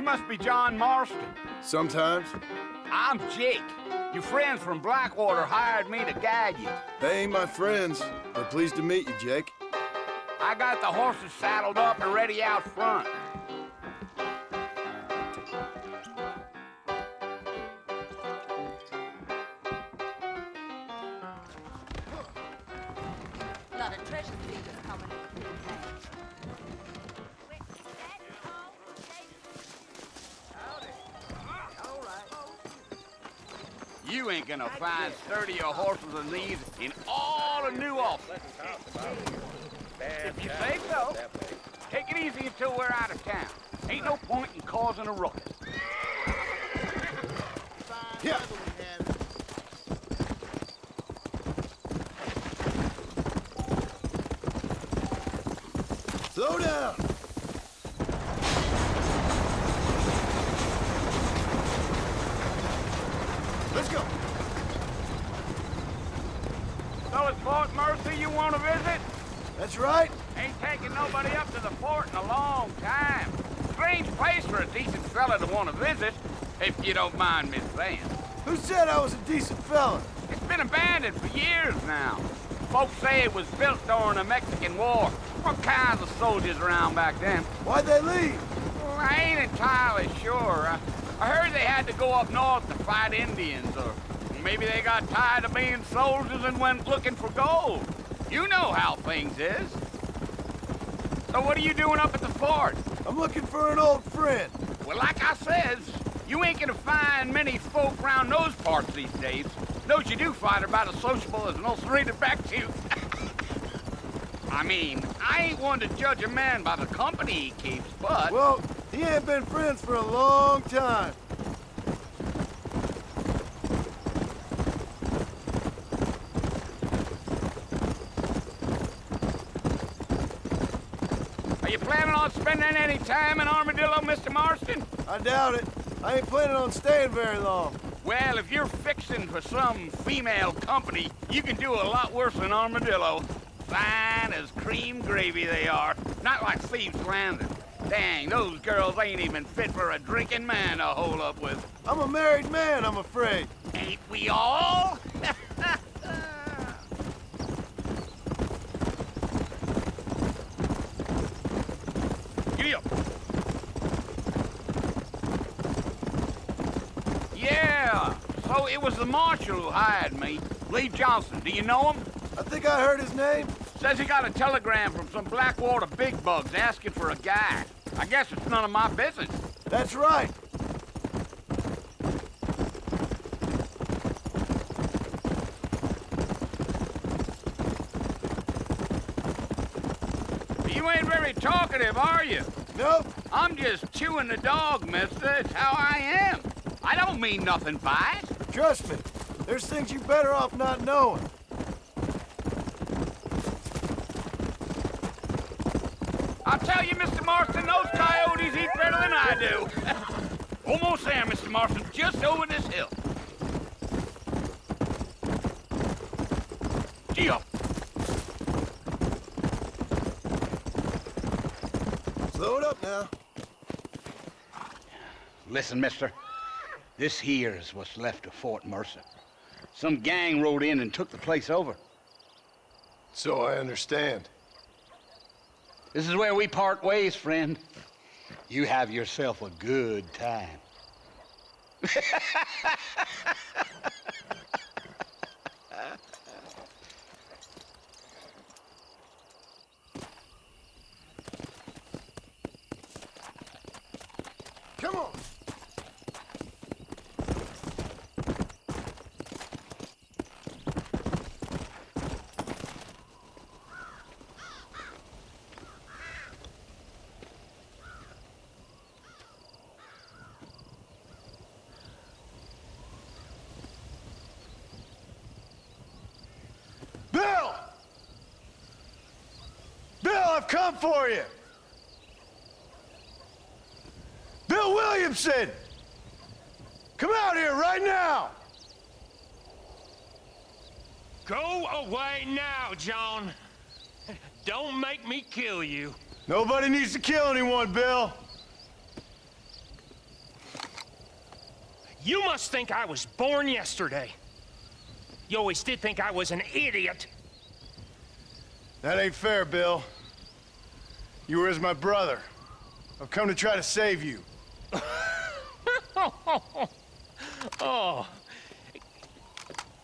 must be John Marston. Sometimes. I'm Jake. Your friends from Blackwater hired me to guide you. They ain't my friends, but pleased to meet you, Jake. I got the horses saddled up and ready out front. Lot of treasure seekers coming. You ain't gonna find sturdier horses than these in all of New Orleans. If you say so, take it easy until we're out of town. Ain't no point in causing a ruckus. Yeah. Slow down. Let's go. So it's Fort Mercer you want to visit? That's right. Ain't taking nobody up to the fort in a long time. Strange place for a decent fella to want to visit, if you don't mind me saying. Who said I was a decent fella? It's been abandoned for years now. Folks say it was built during the Mexican War. What kinds of soldiers around back then? Why'd they leave? Well, I ain't entirely sure. I heard they had to go up north to fight Indians, or maybe they got tired of being soldiers and went looking for gold. You know how things is. So what are you doing up at the fort? I'm looking for an old friend. Well, like I says, you ain't gonna find many folk around those parts these days. Those you do find are about as sociable as an ulcerated back tooth. I mean, I ain't one to judge a man by the company he keeps, but... Well, he ain't been friends for a long time. Are you planning on spending any time in Armadillo, Mr. Marston? I doubt it. I ain't planning on staying very long. Well, if you're fixing for some female company, you can do a lot worse than Armadillo. Fine as cream gravy they are. Not like Thieves' Landing. Dang, those girls ain't even fit for a drinking man to hole up with. I'm a married man, I'm afraid. Ain't we all? Giddy up. Yeah, so it was the Marshal who hired me. Lee Johnson, do you know him? I think I heard his name. Says he got a telegram from some Blackwater big bugs asking for a guy. I guess it's none of my business. That's right. You ain't very talkative, are you? Nope. I'm just chewing the dog, mister. It's how I am. I don't mean nothing by it. Trust me. There's things you better off not knowing. I'll tell you, Mr. Marston, those coyotes eat better than I do. Almost there, Mr. Marston, just over this hill. Gee up. Slow it up now. Listen, mister. This here's what's left of Fort Mercer. Some gang rode in and took the place over. So I understand. This is where we part ways, friend. You have yourself a good time. Come on. Bill! Bill, I've come for you! Bill Williamson! Come out here right now! Go away now, John. Don't make me kill you. Nobody needs to kill anyone, Bill. You must think I was born yesterday. You always did think I was an idiot. That ain't fair, Bill. You were as my brother. I've come to try to save you. Oh.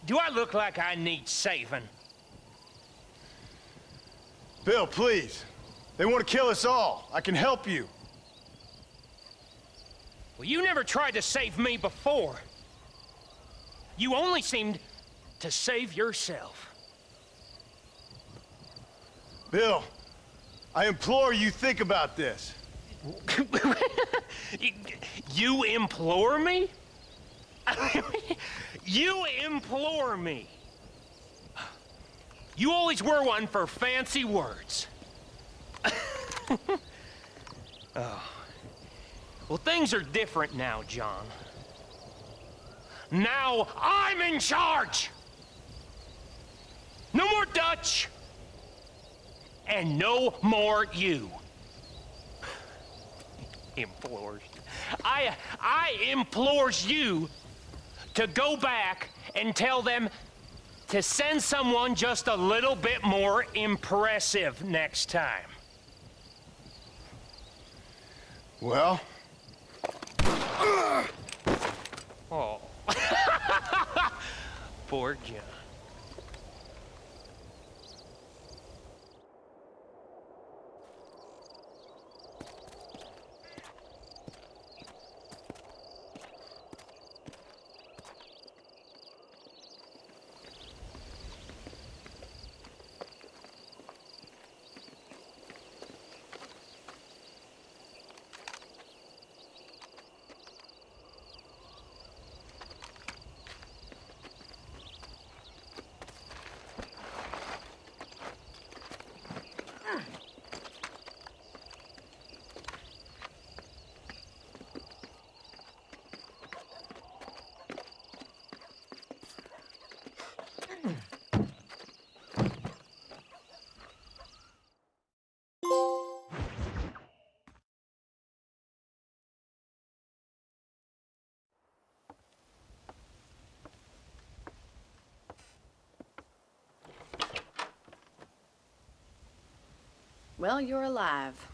Do I look like I need saving? Bill, please. They want to kill us all. I can help you. Well, you never tried to save me before. You only seemed to save yourself. Bill, I implore you think about this. You implore me? You implore me. You always were one for fancy words. Oh. Well, things are different now, John. Now I'm in charge! No more Dutch! And no more you. Implores. I implores you to go back and tell them to send someone just a little bit more impressive next time. Well? Oh. Poor John. Well, you're alive.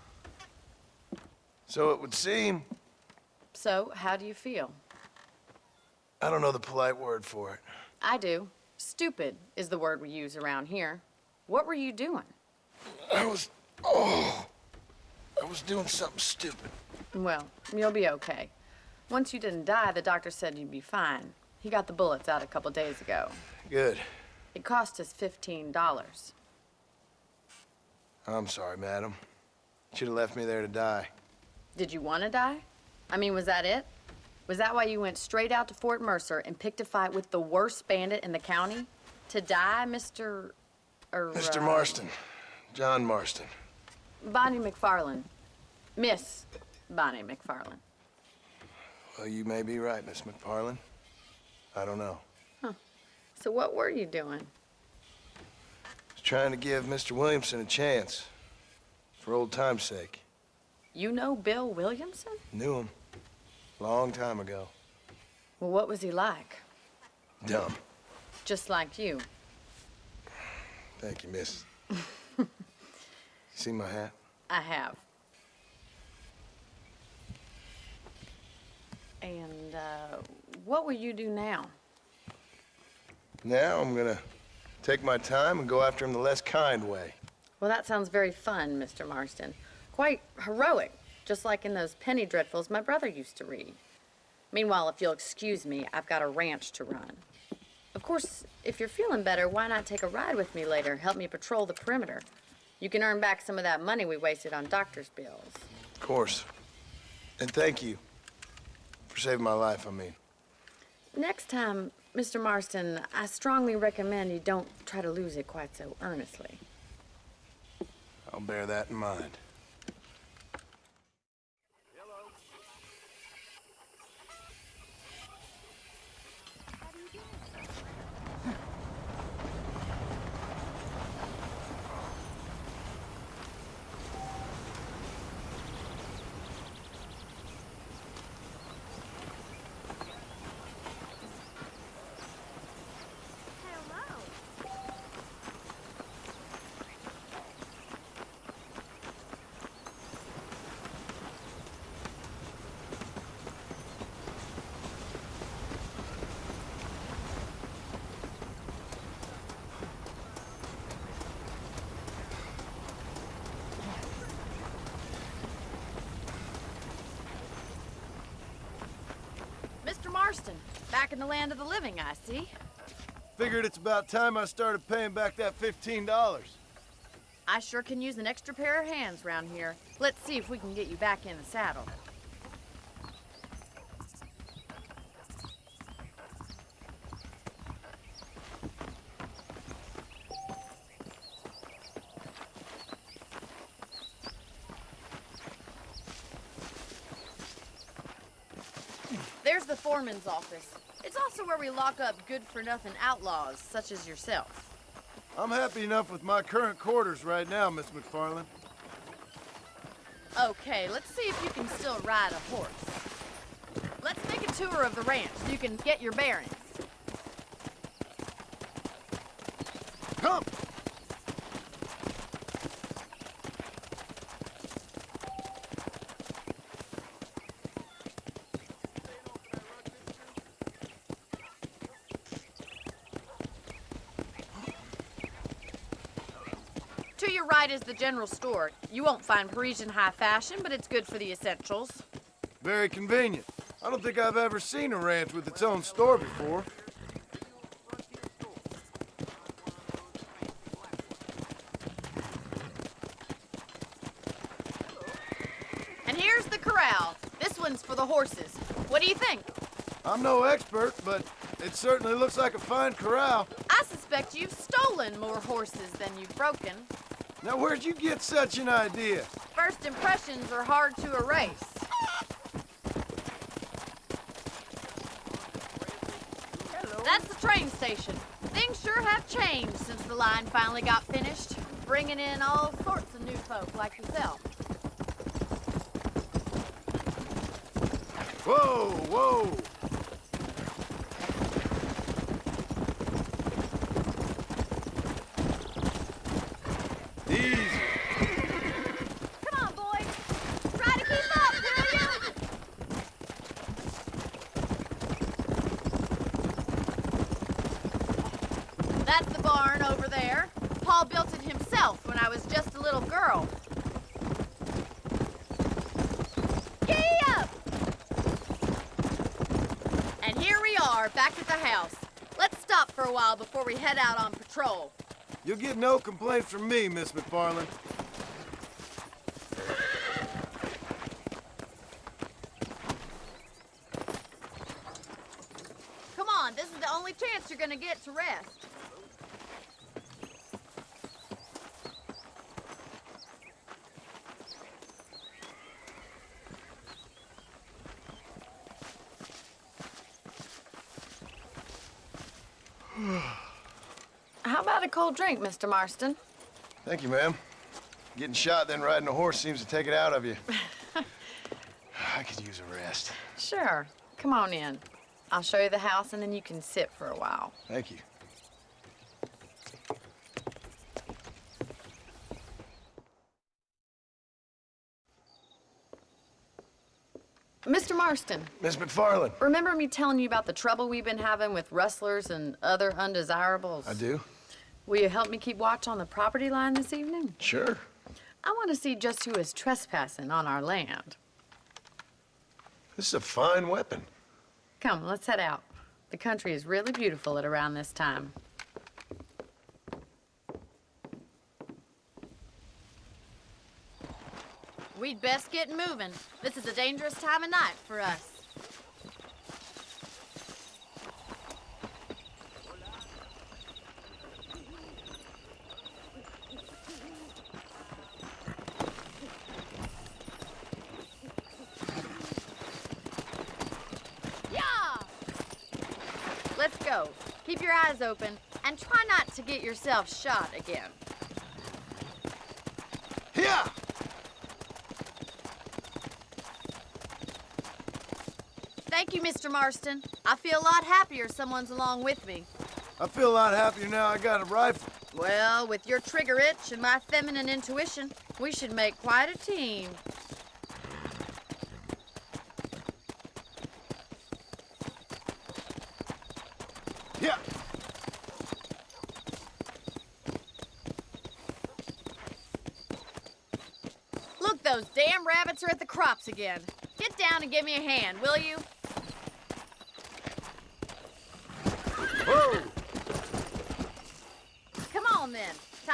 So it would seem. So, how do you feel? I don't know the polite word for it. I do. Stupid is the word we use around here. What were you doing? I was doing something stupid. Well, you'll be okay. Once you didn't die, the doctor said you'd be fine. He got the bullets out a couple days ago. Good. It cost us $15. I'm sorry, madam. Should have left me there to die. Did you want to die? I mean, was that it? Was that why you went straight out to Fort Mercer and picked a fight with the worst bandit in the county? To die, Mr. Mr. Marston. John Marston. Bonnie McFarland. Miss Bonnie McFarland. Well, you may be right, Miss McFarland. I don't know. Huh. So what were you doing? I was trying to give Mr. Williamson a chance. For old time's sake. You know Bill Williamson? Knew him. Long time ago. Well, what was he like? Dumb. Just like you. Thank you, miss. See my hat? I have. And, what will you do now? Now I'm gonna take my time and go after him the less kind way. Well, that sounds very fun, Mr. Marston. Quite heroic, just like in those penny dreadfuls my brother used to read. Meanwhile, if you'll excuse me, I've got a ranch to run. Of course, if you're feeling better, why not take a ride with me later? Help me patrol the perimeter. You can earn back some of that money we wasted on doctor's bills. Of course. And thank you for saving my life, I mean. Next time, Mr. Marston, I strongly recommend you don't try to lose it quite so earnestly. I'll bear that in mind. Marston. Back in the land of the living, I see. Figured it's about time I started paying back that $15. I sure can use an extra pair of hands around here. Let's see if we can get you back in the saddle. There's the foreman's office. It's also where we lock up good-for-nothing outlaws, such as yourself. I'm happy enough with my current quarters right now, Miss McFarland. Okay, let's see if you can still ride a horse. Let's make a tour of the ranch so you can get your bearings. Come! To your right is the general store. You won't find Parisian high fashion, but it's good for the essentials. Very convenient. I don't think I've ever seen a ranch with its own store before. And here's the corral. This one's for the horses. What do you think? I'm no expert, but it certainly looks like a fine corral. I suspect you've stolen more horses than you've broken. Now, where'd you get such an idea? First impressions are hard to erase. That's the train station. Things sure have changed since the line finally got finished, bringing in all sorts of new folk like yourself. Whoa, whoa! Easy. Come on, boys. Try to keep up, will you? That's the barn over there. Paul built it himself when I was just a little girl. Giddy up! And here we are, back at the house. Let's stop for a while before we head out on patrol. You'll get no complaints from me, Miss McFarland. Come on, this is the only chance you're gonna get to rest. How about a cold drink, Mr. Marston? Thank you, ma'am. Getting shot, then riding a horse seems to take it out of you. I could use a rest. Sure. Come on in. I'll show you the house, and then you can sit for a while. Thank you. Mr. Marston, Miss McFarland. remember me telling you about the trouble we've been having with rustlers and other undesirables? I do? Will you help me keep watch on the property line this evening? Sure. I want to see just who is trespassing on our land. This is a fine weapon. Come, let's head out. The country is really beautiful at around this time. We'd best get moving. This is a dangerous time of night for us. Yeah! Let's go. Keep your eyes open and try not to get yourself shot again. Yeah! Thank you, Mr. Marston. I feel a lot happier someone's along with me. I feel a lot happier now I got a rifle. Well, with your trigger itch and my feminine intuition, we should make quite a team. Yeah! Look, those damn rabbits are at the crops again. Get down and give me a hand, will you?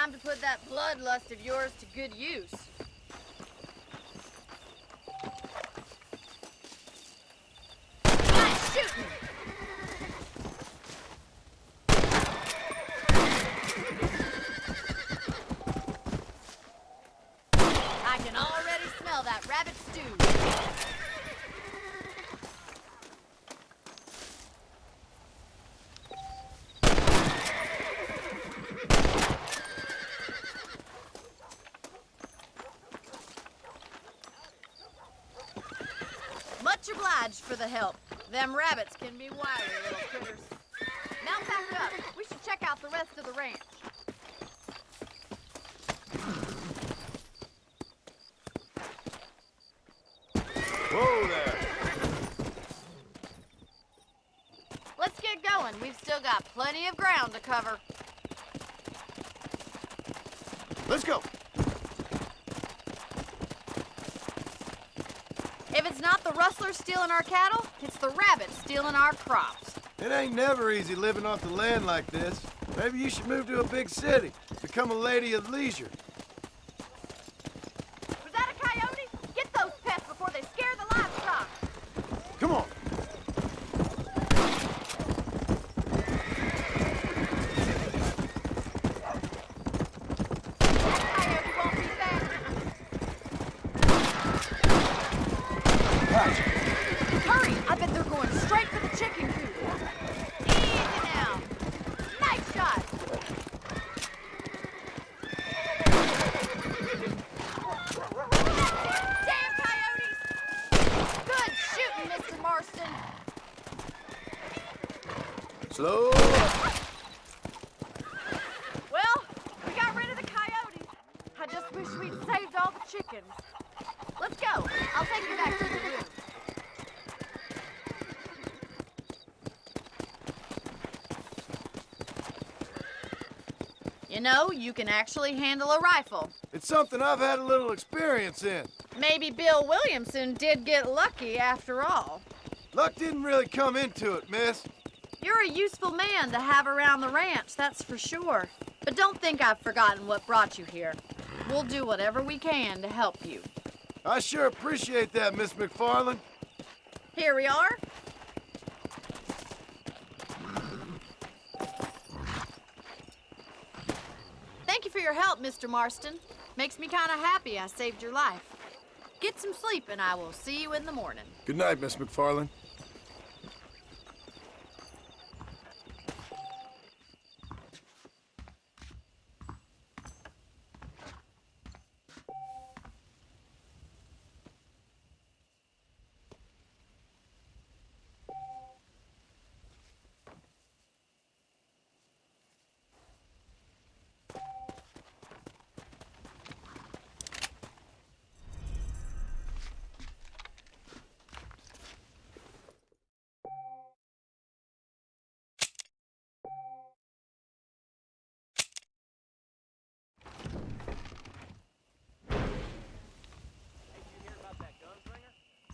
Time to put that bloodlust of yours to good use. Nice shooting! I can already smell that rabbit stew. Much obliged for the help. Them rabbits can be wiry little critters. Mount back up. We should check out the rest of the ranch. Whoa there. Let's get going. We've still got plenty of ground to cover. Let's go. If it's not the rustlers stealing our cattle, it's the rabbits stealing our crops. It ain't never easy living off the land like this. Maybe you should move to a big city. Become a lady of leisure. Was that a coyote? Get those pests before they scare the livestock. Come on. Coyote won't be fast. Hurry! I bet they're going straight for the chicken coop. Easy now. Nice shot. Damn coyotes! Good shooting, Mr. Marston. Slow up. Well, we got rid of the coyotes. I just wish we'd saved all the chickens. Let's go. I'll take you back to the room. You know, you can actually handle a rifle. It's something I've had a little experience in. Maybe Bill Williamson did get lucky after all. Luck didn't really come into it, miss. You're a useful man to have around the ranch, that's for sure. But don't think I've forgotten what brought you here. We'll do whatever we can to help you. I sure appreciate that, Miss McFarland. Here we are. Thank you for your help, Mr. Marston. Makes me kind of happy I saved your life. Get some sleep and I will see you in the morning. Good night, Miss McFarland.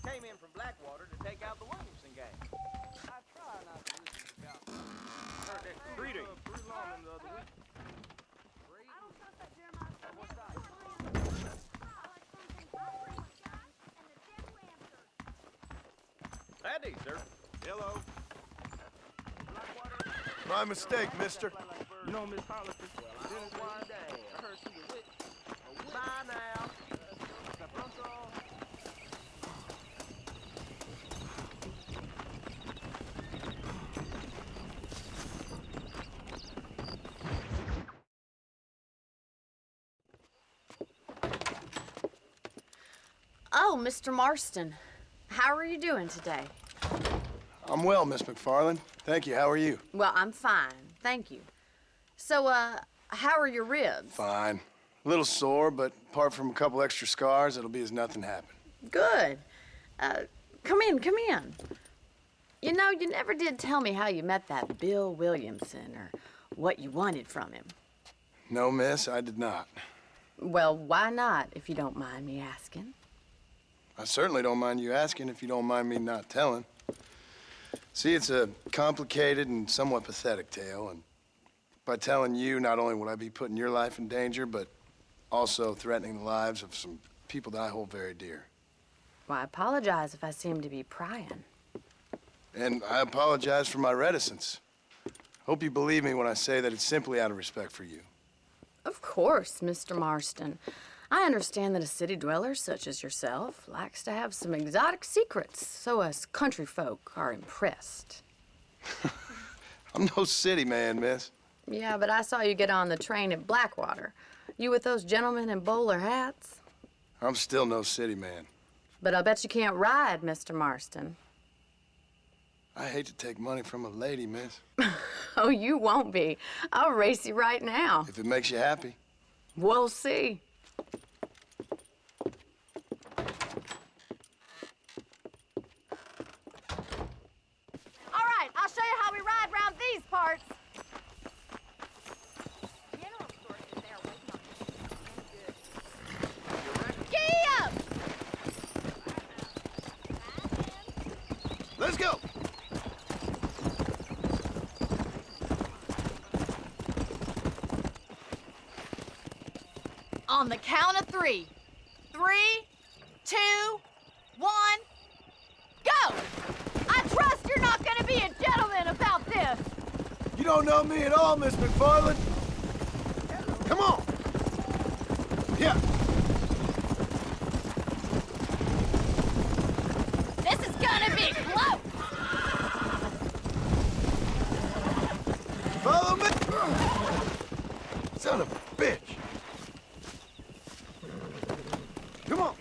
Came in from Blackwater to take out the Williamson gang. I try not to listen to about. Heard that greeting. Pretty long in the other week. I don't trust that Jeremiah. What's that? Howdy, sir. Hello. Blackwater. My mistake, mister. You know Miss Hollister? Well, I don't mind that. I heard she was with. Bye now. Oh, Mr. Marston. How are you doing today? I'm well, Miss McFarland. Thank you. How are you? Well, I'm fine. Thank you. So, how are your ribs? Fine. A little sore, but apart from a couple extra scars, it'll be as nothing happened. Good. Come in, come in. You know, you never did tell me how you met that Bill Williamson or what you wanted from him. No, miss, I did not. Well, why not, if you don't mind me asking? I certainly don't mind you asking if you don't mind me not telling. See, it's a complicated and somewhat pathetic tale, and by telling you not only would I be putting your life in danger, but also threatening the lives of some people that I hold very dear. Well, I apologize if I seem to be prying. And I apologize for my reticence. Hope you believe me when I say that it's simply out of respect for you. Of course, Mr. Marston. I understand that a city dweller such as yourself likes to have some exotic secrets, so us country folk are impressed. I'm no city man, miss. Yeah, but I saw you get on the train at Blackwater. You with those gentlemen in bowler hats? I'm still no city man. But I bet you can't ride, Mr. Marston. I hate to take money from a lady, miss. Oh, you won't be. I'll race you right now. If it makes you happy. We'll see. All right, I'll show you how we ride around these parts. Giddy up! Let's go! On the count of 3. 3, 2, 1, go! I trust you're not gonna be a gentleman about this. You don't know me at all, Miss McFarland. Come on! Yeah. This is gonna be close. Follow me! Son of a bitch! Come on!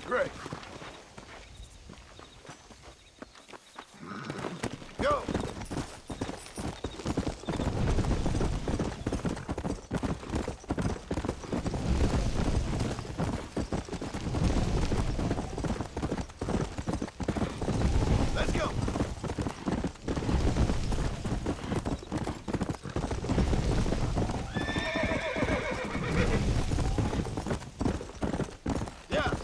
Great. Go! Let's go! Yeah!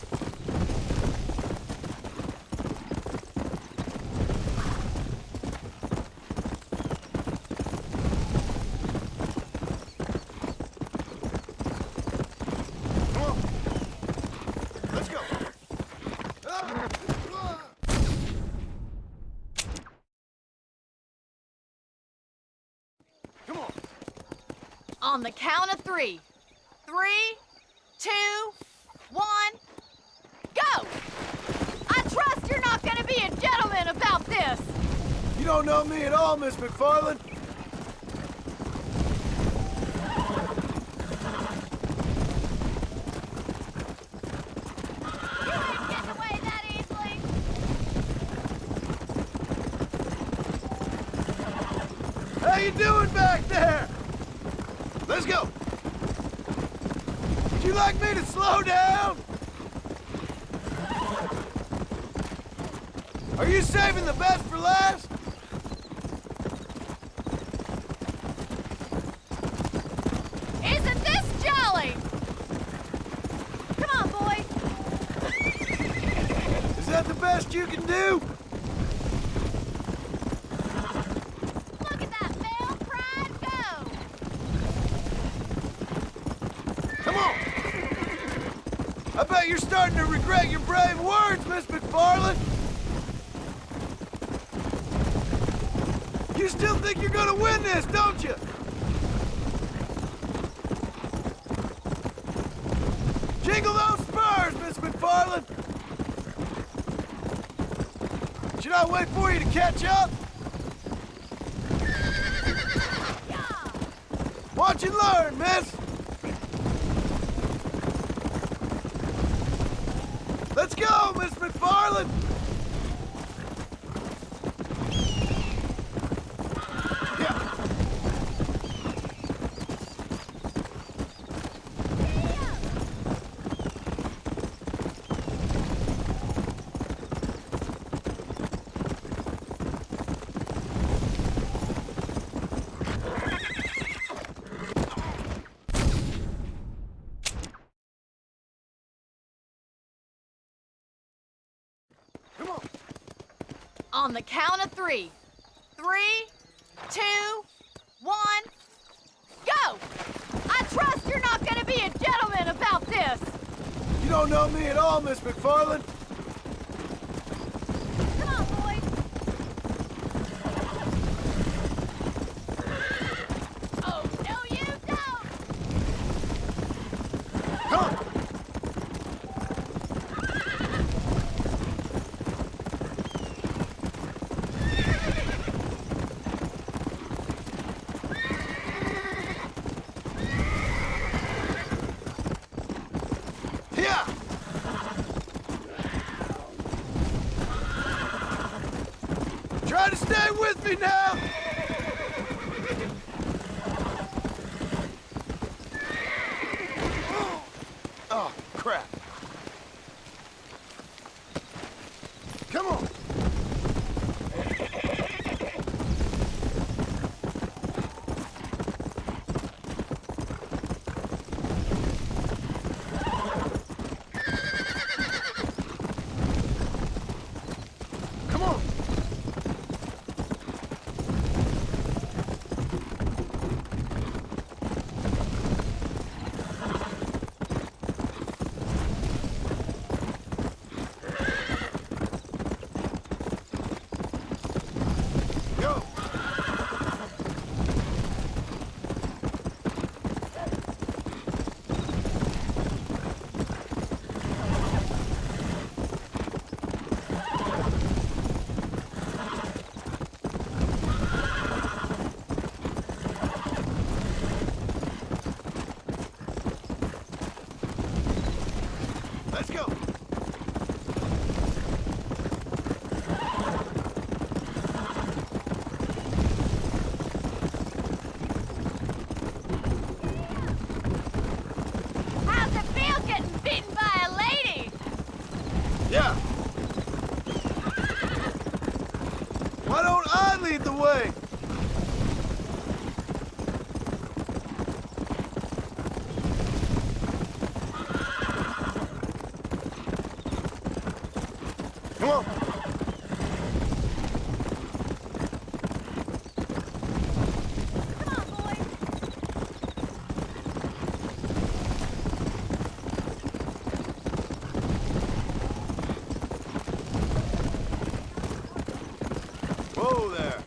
Come on! Let's go! Come on! On the count of 3. 3, 2, 1, go! I trust you're not gonna be a gentleman about this. You don't know me at all, Miss McFarland. You ain't getting away that easily. How you doing back there? Let's go. Would you like me to slow down? Are you saving the best for last? Isn't this jolly? Come on, boys. Is that the best you can do? Look at that male pride go. Come on. I bet you're starting to regret your brave words, Miss McFarland. You You still think you're gonna win this, don't you? Jingle those spurs, Miss McFarland! Should I wait for you to catch up? Watch and learn, miss! Let's go, Miss McFarland! On the count of 3. 3, 2, 1, go! I trust you're not gonna be a gentleman about this! You don't know me at all, Miss McFarland. Come on, boys! Oh, no you don't! Come! Try to stay with me now! Oh, crap. Come on! Come on! Go! Let's go! How's it feel getting beaten by a lady? Yeah! Why don't I lead the way? Come on! Come on, boys! Whoa there!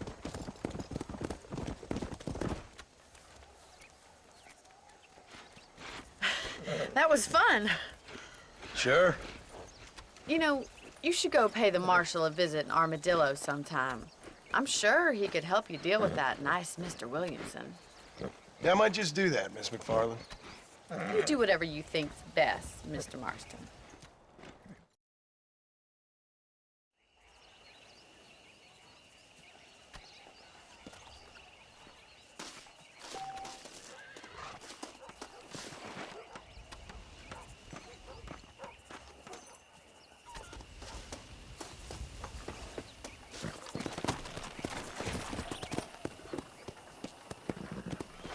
That was fun. Sure. You know, you should go pay the Marshal a visit in Armadillo sometime. I'm sure he could help you deal with that nice Mr. Williamson. Yeah, I might just do that, Miss McFarland. You do whatever you think's best, Mr. Marston.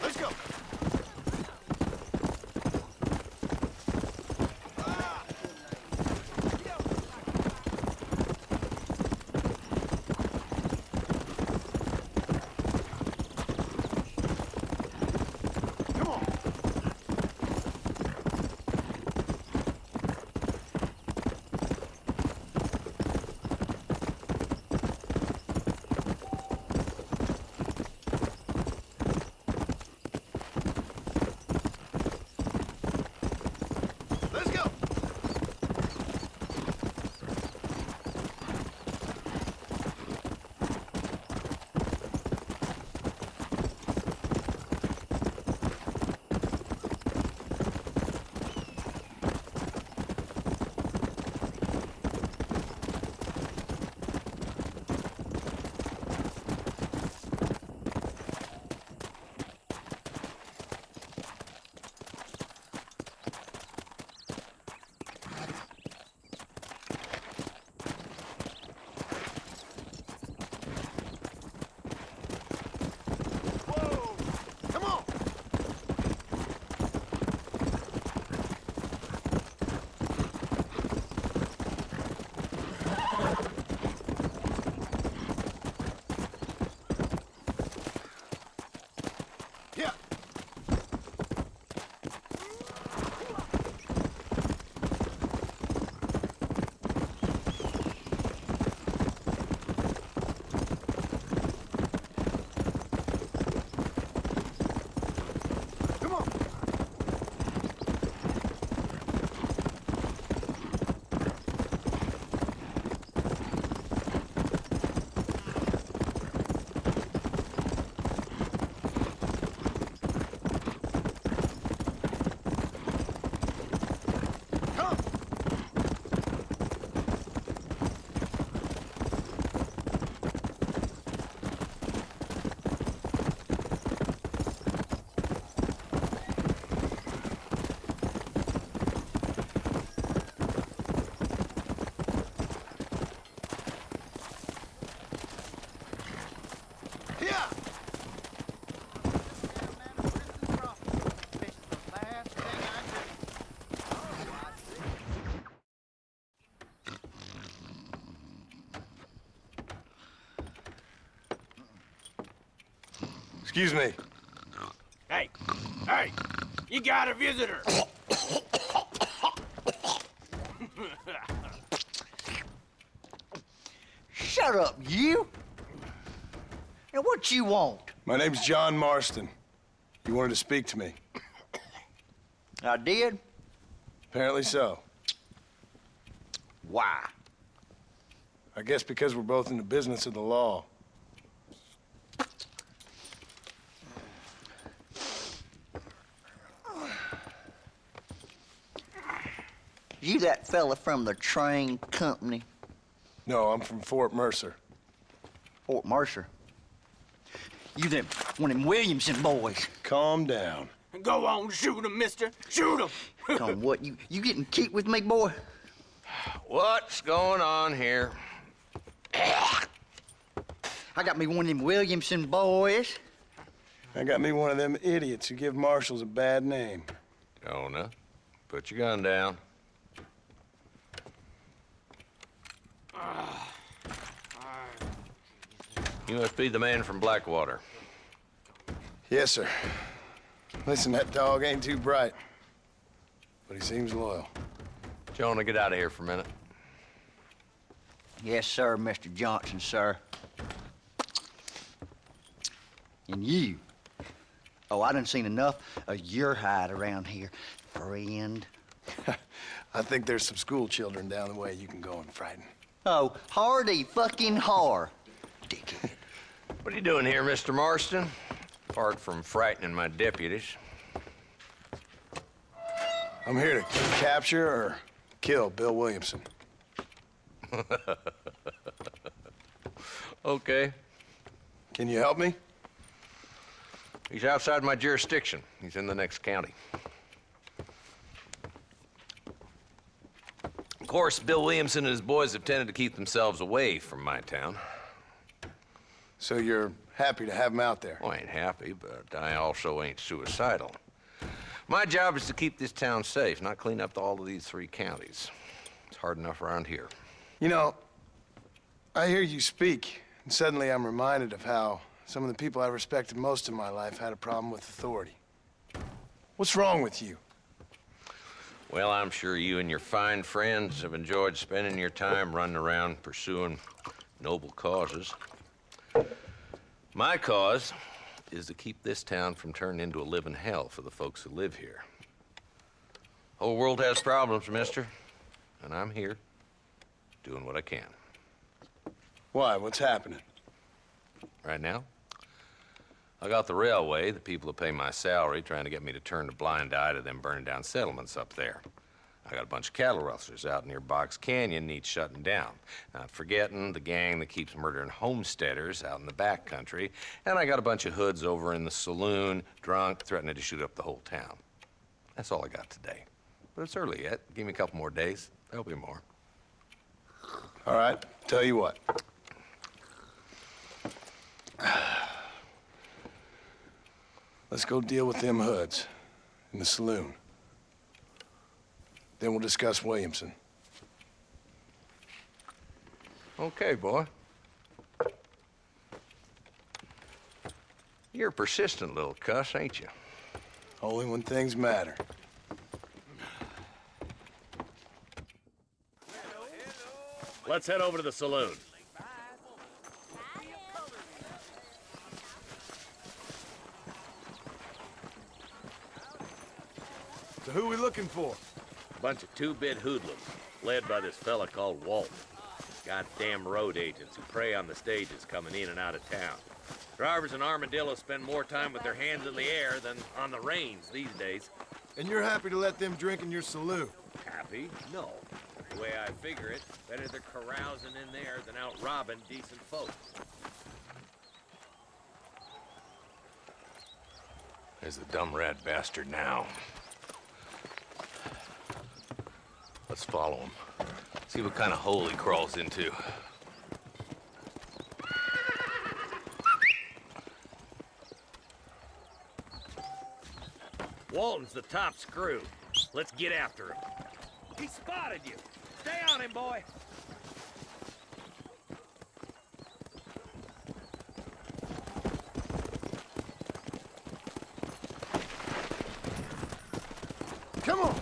Let's go! Yeah. Excuse me. Hey, hey, you got a visitor. Shut up, you! Now what you want? My name's John Marston. You wanted to speak to me. I did? Apparently so. Why? I guess because we're both in the business of the law. You that fella from the train company? No, I'm from Fort Mercer. Fort Mercer? You them, one of them Williamson boys. Calm down. Go on, shoot him, mister. Shoot him. Come on, what, you getting kicked with me, boy? What's going on here? I got me one of them Williamson boys. I got me one of them idiots who give marshals a bad name. Jonah, put your gun down. You must be the man from Blackwater. Yes, sir. Listen, that dog ain't too bright, but he seems loyal. Jonah, get out of here for a minute. Yes, sir, Mr. Johnson, sir. And you. Oh, I done seen enough of your hide around here, friend. I think there's some school children down the way you can go and frighten. Oh, hardy fucking har. Dickhead. What are you doing here, Mr. Marston? Apart from frightening my deputies. I'm here to capture or kill Bill Williamson. Okay. Can you help me? He's outside my jurisdiction. He's in the next county. Of course, Bill Williamson and his boys have tended to keep themselves away from my town. So you're happy to have him out there? Well, I ain't happy, but I also ain't suicidal. My job is to keep this town safe, not clean up all of these 3 counties. It's hard enough around here. You know, I hear you speak, and suddenly I'm reminded of how some of the people I respected most in my life had a problem with authority. What's wrong with you? Well, I'm sure you and your fine friends have enjoyed spending your time running around pursuing noble causes. My cause is to keep this town from turning into a living hell for the folks who live here. Whole world has problems, mister, and I'm here doing what I can. Why? What's happening? Right now, I got the railway, the people who pay my salary, trying to get me to turn a blind eye to them burning down settlements up there. I got a bunch of cattle rustlers out near Box Canyon needs shutting down. Not forgetting the gang that keeps murdering homesteaders out in the back country. And I got a bunch of hoods over in the saloon, drunk, threatening to shoot up the whole town. That's all I got today. But it's early yet. Give me a couple more days. There'll be more. All right, tell you what. Let's go deal with them hoods in the saloon. Then we'll discuss Williamson. Okay, boy. You're a persistent little cuss, ain't you? Only when things matter. Let's head over to the saloon. So who are we looking for? Bunch of two-bit hoodlums, led by this fella called Walton. Goddamn road agents who prey on the stages coming in and out of town. Drivers in Armadillo spend more time with their hands in the air than on the reins these days. And you're happy to let them drink in your saloon? Happy? No. The way I figure it, better they're carousing in there than out robbing decent folks. There's the dumb rat bastard now. Let's follow him. See what kind of hole he crawls into. Walton's the top screw. Let's get after him. He spotted you. Stay on him, boy. Come on!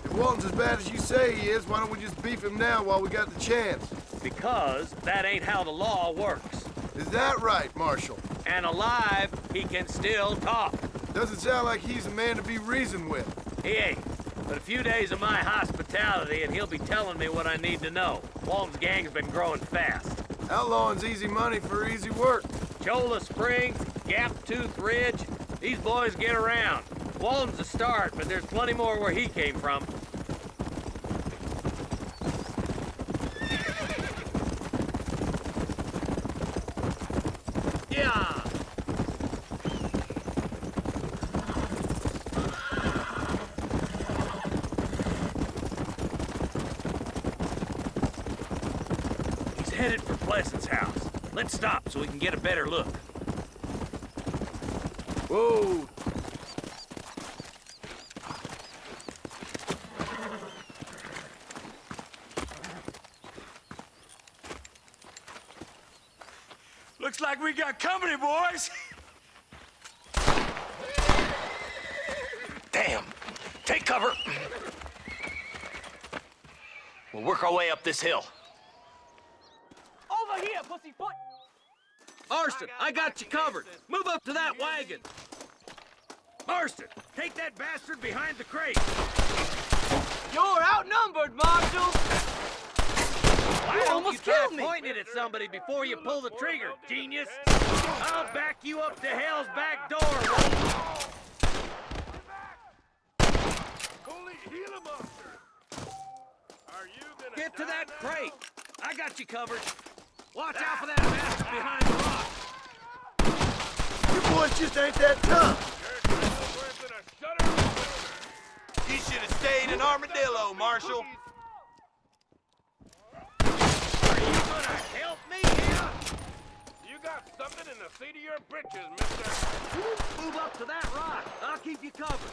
If Walton's as bad as you say he is, why don't we just beef him now while we got the chance? Because that ain't how the law works. Is that right, Marshal? And alive, he can still talk. Doesn't sound like he's a man to be reasoned with. He ain't. But a few days of my hospitality and he'll be telling me what I need to know. Walton's gang's been growing fast. Outlawing's easy money for easy work. Cholla Springs, Gap Tooth Ridge, these boys get around. Walton's a start, but there's plenty more where he came from. Yeah! He's headed for Pleasant's house. Let's stop so we can get a better look. Whoa! Looks like we got company, boys. Damn. Take cover. We'll work our way up this hill. Over here, pussyfoot! Marston, I got you covered. Move up to that wagon. Marston, take that bastard behind the crate. You're outnumbered, Marshal! Why You don't almost you try killed me. pointing it at somebody before you pull the trigger, genius? I'll back you up to hell's back door, Walton. Get to that crate. I got you covered. Watch out for that bastard behind the rock. You boys just ain't that tough. You should have stayed in Armadillo, Marshal. Are you gonna help me here? You got something in the seat of your britches, mister. Move up to that rock. I'll keep you covered.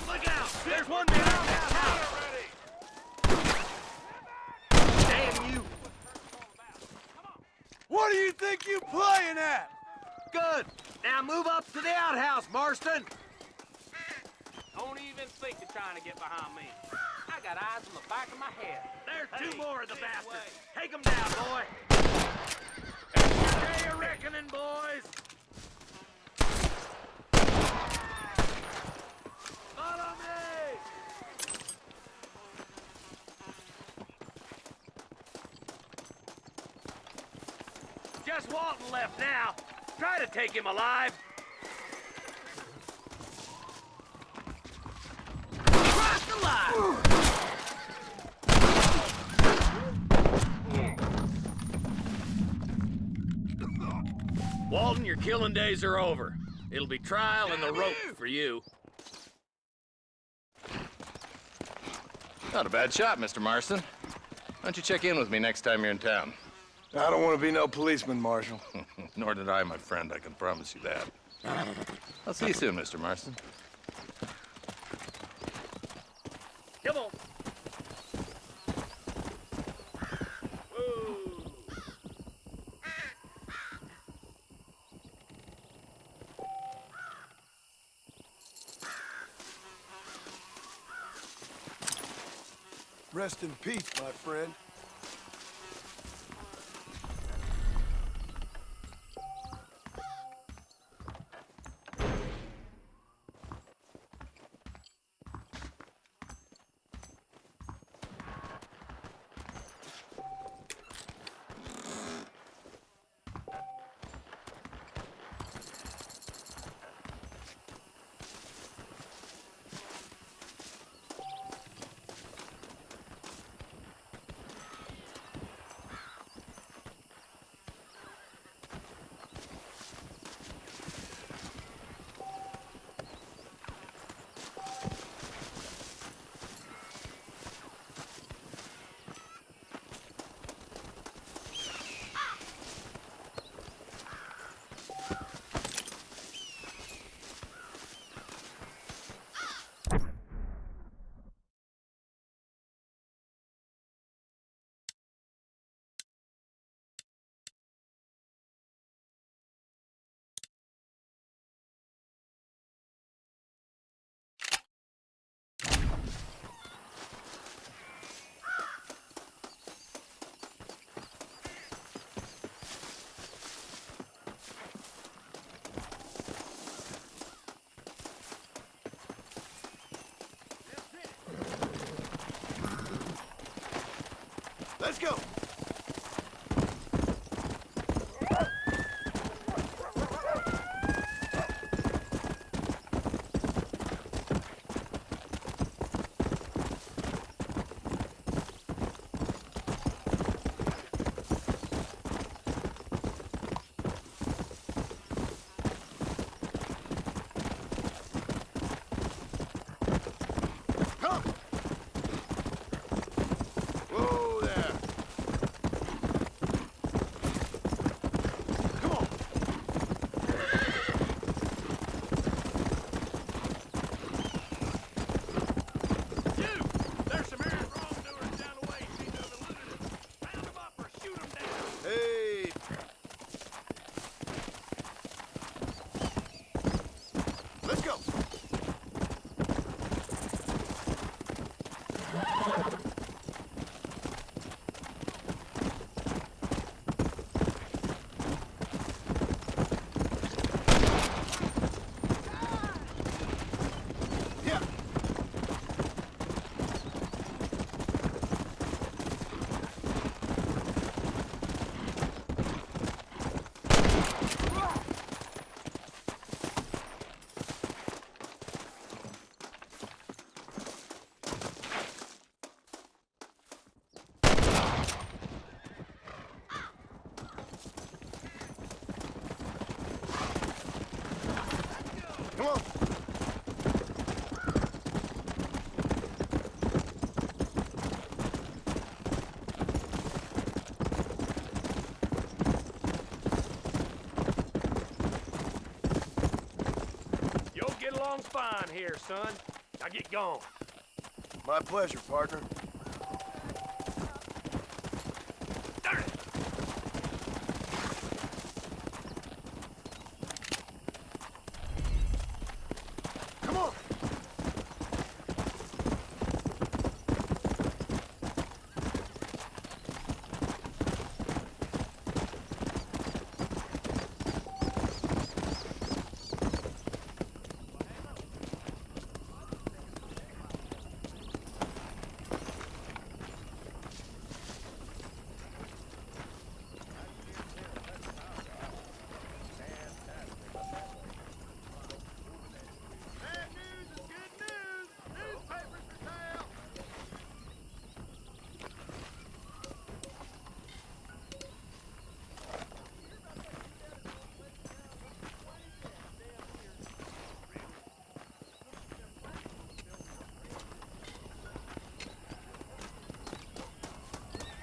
Look out! There's one behind that house. Damn you! What do you think you playing at? Good. Now move up to the outhouse, Marston. Don't even think of trying to get behind me. I got eyes on the back of my head. There's two Hey, more of the this bastards. way. Take them down, boy. It's your day of reckoning, boys. Follow me. Just Walton left now. Try to take him alive. Cross the line! Walton, your killing days are over. It'll be trial and the rope for you. Not a bad shot, Mr. Marston. Why don't you check in with me next time you're in town? I don't want to be no policeman, Marshal. Nor did I, my friend, I can promise you that. I'll see you soon, Mr. Marston. Come on. Rest in peace, my friend. Let's go. Come on. You'll get along fine here, son. Now get going. My pleasure, partner.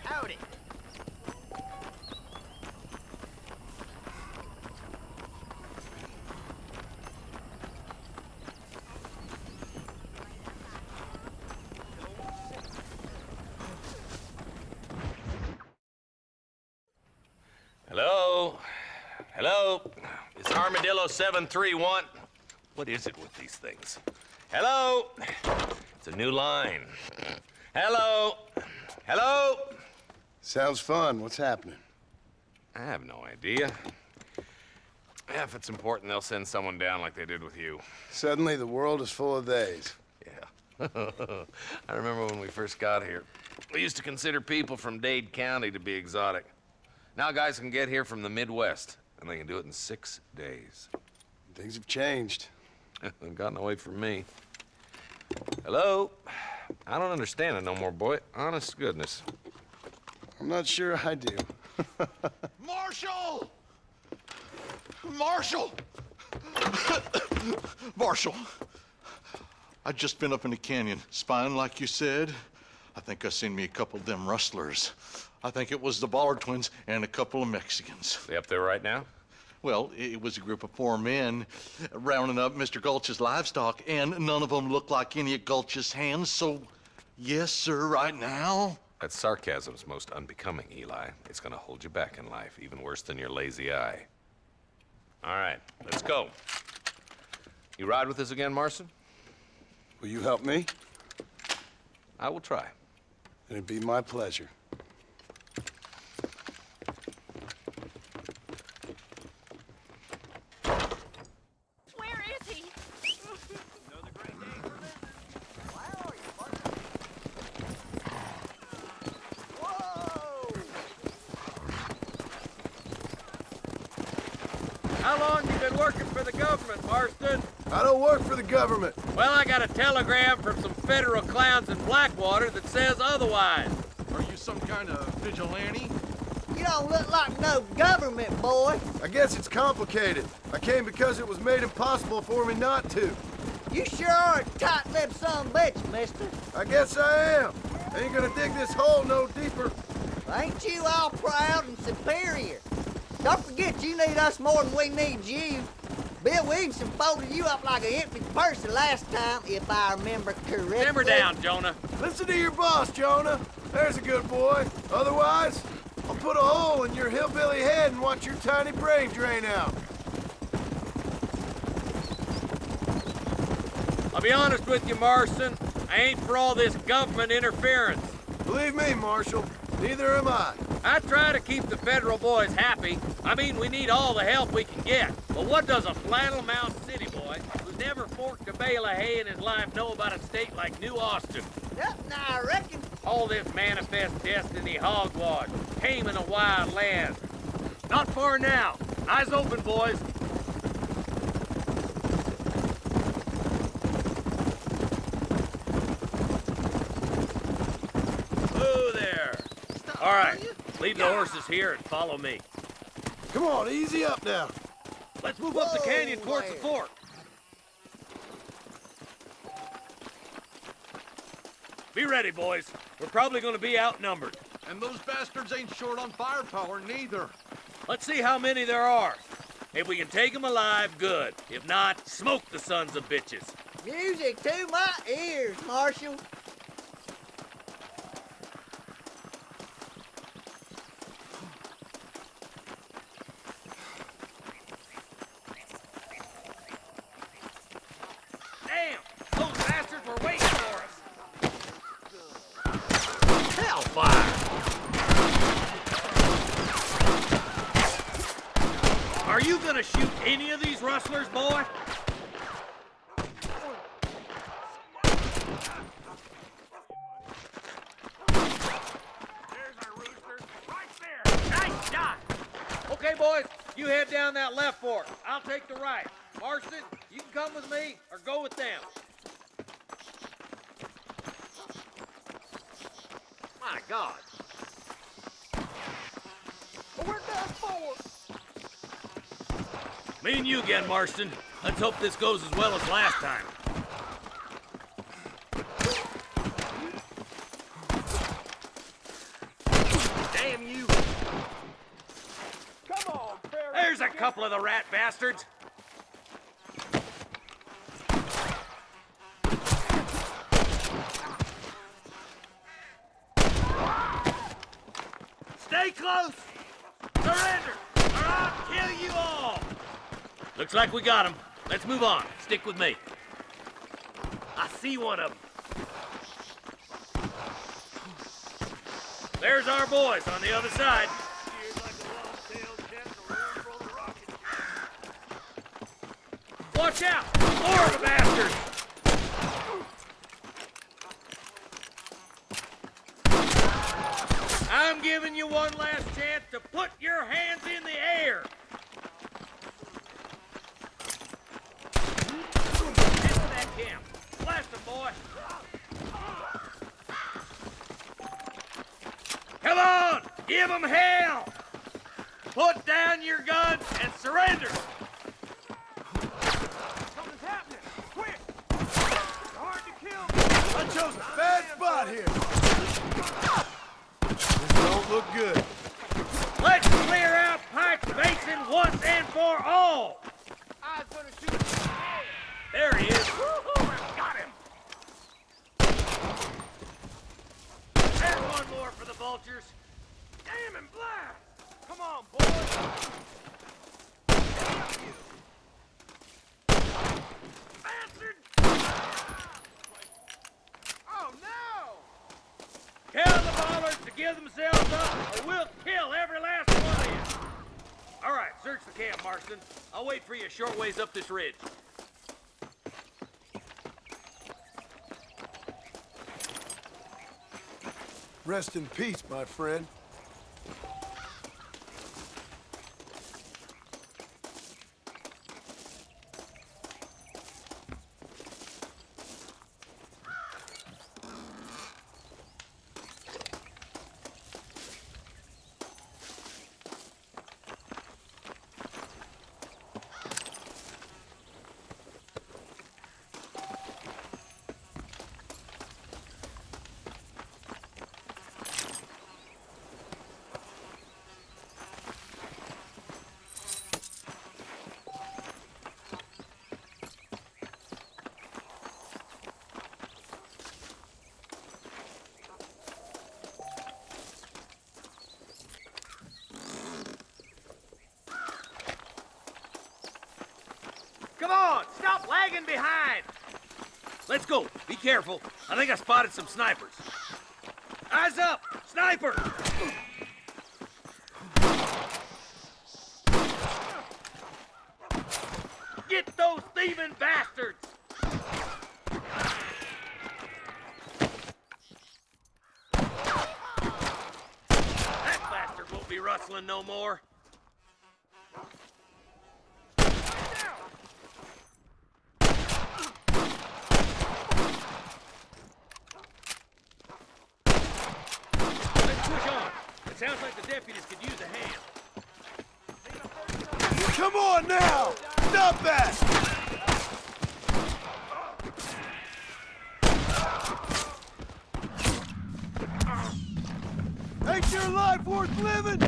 Howdy. Hello? Hello? It's Armadillo 731. What is it with these things? Hello? It's a new line. Hello? Hello? Sounds fun. What's happening? I have no idea. Yeah, if it's important, they'll send someone down like they did with you. Suddenly, the world is full of theys. Yeah. I remember when we first got here. We used to consider people from Dade County to be exotic. Now guys can get here from the Midwest, and they can do it in 6 days. Things have changed. They've gotten away from me. Hello? I don't understand it no more, boy. Honest to goodness. I'm not sure I do. Marshal! Marshal! Marshal! I'd just been up in the canyon, spying like you said. I think I seen me a couple of them rustlers. I think it was the Ballard twins and a couple of Mexicans. They up there right now? Well, it was a group of 4 men rounding up Mr. Gulch's livestock, and none of them looked like any of Gulch's hands, so yes, sir, right now. That sarcasm's most unbecoming, Eli. It's gonna hold you back in life, even worse than your lazy eye. All right, let's go. You ride with us again, Marston? Will you help me? I will try. It'd be my pleasure. Where is he? Another great day for business. Well, how are you, partner? Whoa! How long you been working for the government, Marston? I don't work for the government. Well, I got a telegram from some federal clowns in Blackwater that says otherwise. Are you some kind of vigilante? You don't look like no government boy. I guess it's complicated. I came because it was made impossible for me not to. You sure are a tight-lipped son of a bitch, mister. I guess I am. Ain't gonna dig this hole no deeper. Ain't you all proud and superior? Don't forget you need us more than we need you. Bill Williamson folded you up like an empty purse last time, if I remember correctly. Simmer down, Jonah. Listen to your boss, Jonah. There's a good boy. Otherwise, I'll put a hole in your hillbilly head and watch your tiny brain drain out. I'll be honest with you, Marston. I ain't for all this government interference. Believe me, Marshal, neither am I. I try to keep the federal boys happy. I mean, we need all the help we can get. But what does a flannel-mouthed city boy who's never forked a bale of hay in his life know about a state like New Austin? Nothing, I reckon. All this manifest destiny hogwash, taming a wild land. Not far now. Eyes open, boys. Whoa there. All right, leave the horses here and follow me. Come on, easy up now. Let's move up the canyon towards the there. fort. Be ready, boys. We're probably gonna be outnumbered. And those bastards ain't short on firepower, neither. Let's see how many there are. If we can take them alive, good. If not, smoke the sons of bitches. Music to my ears, Marshal. Damn! Those bastards were waiting for us! Hellfire! Are you gonna shoot any of these rustlers, boy? There's our rooster, right there! Nice shot! Okay, boys, you head down that left fork. I'll take the right. Marston, you can come with me or go with them. My God. We're done for. Me and you again, Marston. Let's hope this goes as well as last time. Damn you! Come on, Barry. There's a couple of the rat bastards. Stay close! Surrender, or I'll kill you all! Looks like we got him. Let's move on. Stick with me. I see one of them. There's our boys on the other side. Watch out! More of the bastards! I'm giving you one last chance to put your hands in the air. Into that camp. Blast them, boy. Come on! Give them hell! Put down your guns and surrender! Something's happening! Quick! It's hard to kill! I chose a bad spot here. This don't look good. Let's clear out Pike's Basin once and for all! I was gonna shoot him. There he is! Woo-hoo! Got him! There's one more for the vultures. Damn and blast! Come on, boys! Bastard! Oh, no! Tell the ballers to give themselves up, or we'll kill every last one of you! All right, search the camp, Marston. I'll wait for you a short ways up this ridge. Rest in peace, my friend. digging behind. Let's go. Be careful. I think I spotted some snipers. Eyes up! Sniper! Get those thieving bastards! That bastard won't be rustling no more. It sounds like the deputies could use a hand. Come on now! Stop that! Ain't your life worth living?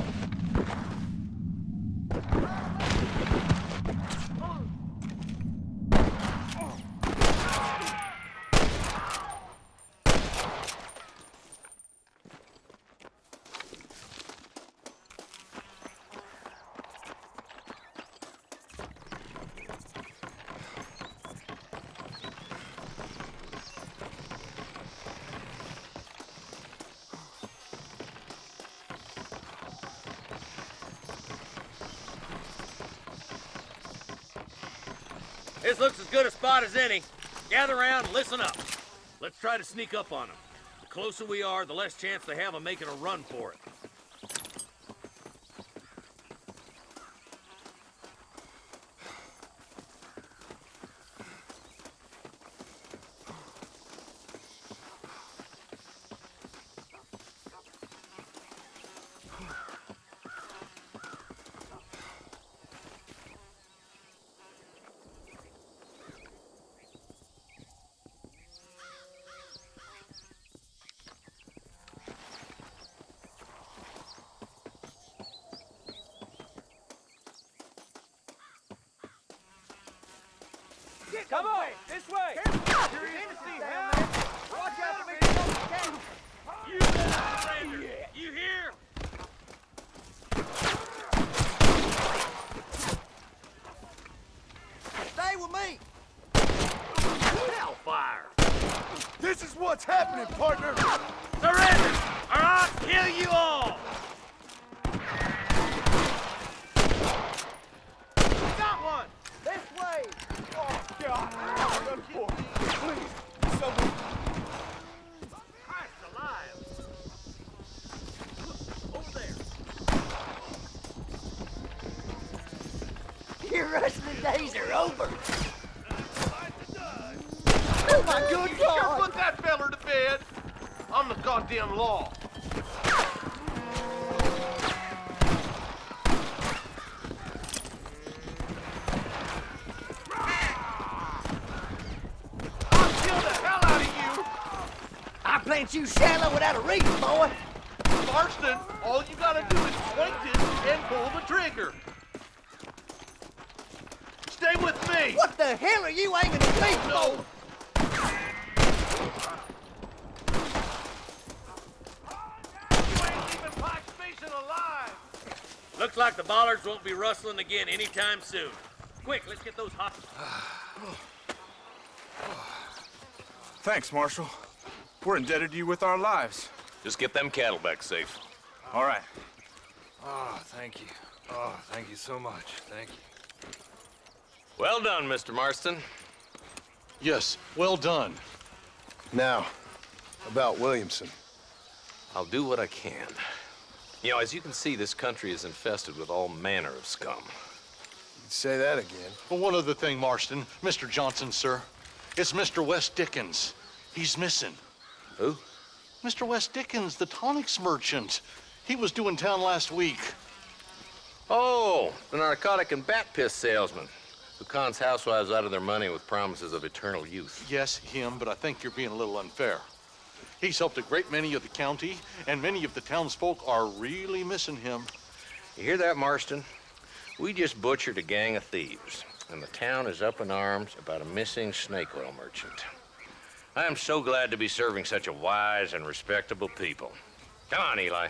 This looks as good a spot as any. Gather around and listen up. Let's try to sneak up on them. The closer we are, the less chance they have of making a run for it. Come on, this way! You're in the seat, man. Watch out for me. You better surrender! You hear? Stay with me. Hellfire! This is what's happening, partner! Surrender, or I'll kill you all! Got one. This way. Oh, God! I'm for it. Please, someone... Christ alive! Over there. Your wrestling days are over. Oh, my good God! Put that feller to bed! I'm the goddamn law. I plant you shallow without a reason, boy. Marston, all you gotta do is point it and pull the trigger. Stay with me! What the hell are you aiming at me for? No! You ain't leaving Pike Station alive! Looks like the bollards won't be rustling again anytime soon. Quick, let's get those hostages. Thanks, Marshal. We're indebted to you with our lives. Just get them cattle back safe. All right. Oh, thank you. Oh, thank you so much. Thank you. Well done, Mr. Marston. Yes, well done. Now, about Williamson. I'll do what I can. You know, as you can see, this country is infested with all manner of scum. You'd say that again. But one other thing, Marston. Mr. Johnson, sir. It's Mr. West Dickens. He's missing. Who? Mr. West Dickens, the tonics merchant. He was due in town last week. Oh, the narcotic and bat piss salesman who cons housewives out of their money with promises of eternal youth. Yes, him, but I think you're being a little unfair. He's helped a great many of the county, and many of the townsfolk are really missing him. You hear that, Marston? We just butchered a gang of thieves, and the town is up in arms about a missing snake oil merchant. I am so glad to be serving such a wise and respectable people. Come on, Eli.